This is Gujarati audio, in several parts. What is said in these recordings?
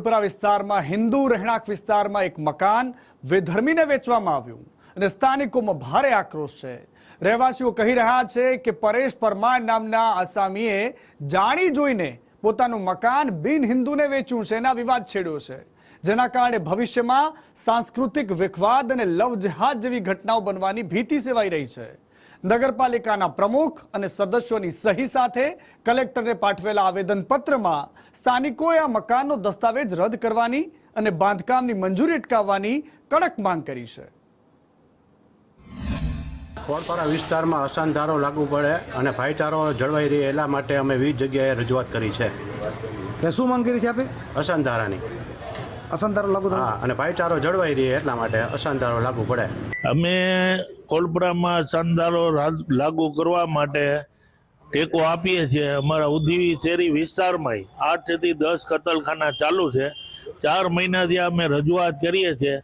ખોડપરા વિસ્તારમાં હિન્દુ રહેણાંક વિસ્તારમાં એક મકાન વિધર્મીને વેચવામાં આવ્યું અને સ્થાનિકોમાં ભારે આક્રોશ છે। રહેવાસીઓ કહી રહ્યા છે કે પરેશ પરમાર નામના આસામીએ જાણી જોઈને પોતાનું મકાન બિન હિન્દુને વેચ્યું છે અને વિવાદ છેડ્યો છે, જેના કારણે ભવિષ્યમાં સાંસ્કૃતિક વિખવાદ અને લવ જેહાદ જેવી ઘટનાઓ બનવાની ભીતિ સેવાઈ રહી છે। નગરપાલિકાના પ્રમુખ અને સદસ્યોની સહી સાથે કલેક્ટરને પાઠવેલા આવેદનપત્રમાં સ્થાનિકોએ આ મકાનનો દસ્તાવેજ રદ કરવાની અને બાંધકામની મંજૂરી અટકાવવાની કડક માંગ કરી છે। ખોડપરા વિસ્તારમાં અસાનધારો લાગુ પડે અને ભાઈચારો જળવાઈ રહે એટલા માટે અમે 20 જગ્યાએ રજૂઆત કરી છે। શું માંગ કરી છે આપે? અસાનધારાની અસાનધારો લાગુ થાય અને ભાઈચારો જળવાઈ રહે એટલા માટે અસાનધારો લાગુ પડે। અમે ખોડપરામાં અસાનધારો લાગુ કરવા માટે ટેકો આપીએ છીએ। અમારા ઉધીવી શેરી વિસ્તારમાં 8 થી 10 કતલખાના ચાલુ છે। 4 મહિનાથી અમે રજૂઆત કરીએ છીએ,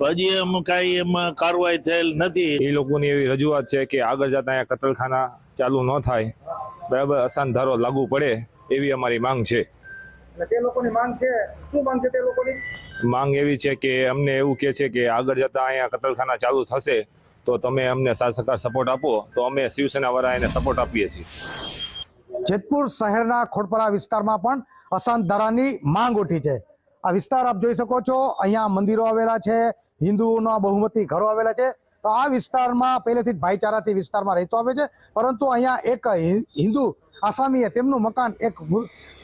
હજી કાંઈ એમાં કાર્યવાહી થયેલ નથી। એ લોકોની એવી રજૂઆત છે કે આગળ જતા અહીંયા કતલખાના ચાલુ ન થાય, બરાબર, અસાનધારો લાગુ પડે એવી અમારી માંગ છે। તે લોકોની માંગ છે, શું માંગ છે તે લોકોની? માંગ એવી છે કે અમને એવું કહે છે કે આગળ જતા અહીંયા કતલખાના ચાલુ થશે તો તમે અમને સાથ સહકાર સપોર્ટ આપો, તો અમે શિવસેનાવાળા એને સપોર્ટ આપીએ છીએ। જેતપુર શહેરના ખોડપરા વિસ્તારમાં પણ અસાનધારાની માંગ ઉઠી છે। આ વિસ્તાર આપ જોઈ શકો છો, અહીંયા મંદિરો આવેલા છે, હિન્દુઓના બહુમતી ઘરો આવેલા છે। તો આ વિસ્તારમાં પહેલેથી જ ભાઈચારાથી વિસ્તારમાં રહેતો આવે છે, પરંતુ અહીંયા એક હિન્દુ આસામીએ તેમનું મકાન એક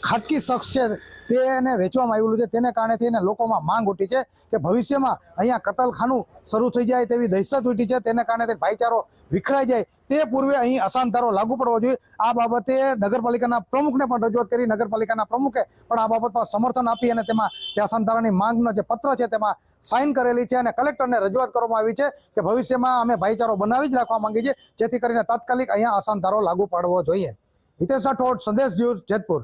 ખાટકી શખ્સ છે તેને વેચવામાં આવેલું છે। તેને કારણેથી એને લોકોમાં માંગ ઉઠી છે કે ભવિષ્યમાં અહીંયા કતલખાનું શરૂ થઈ જાય તેવી દહેશત ઉઠી છે। તેને કારણે ભાઈચારો વિખરાઈ જાય તે પૂર્વે અહીં અસાનધારો લાગુ પડવો જોઈએ। આ બાબતે નગરપાલિકાના પ્રમુખને પણ રજૂઆત કરી, નગરપાલિકાના પ્રમુખે પણ આ બાબતમાં સમર્થન આપી અને તેમાં જે અસાનધારાની માંગનો જે પત્ર છે તેમાં સાઇન કરેલી છે અને કલેક્ટરને રજૂઆત કરવામાં આવી છે કે ભવિષ્યમાં અમે ભાઈચારો બનાવી જ રાખવા માંગીએ છીએ, જેથી કરીને તાત્કાલિક અહીંયા અસાનધારો લાગુ પાડવો જોઈએ। હિતેશ રાઠોડ, સંદેશ ન્યૂઝ, જેતપુર।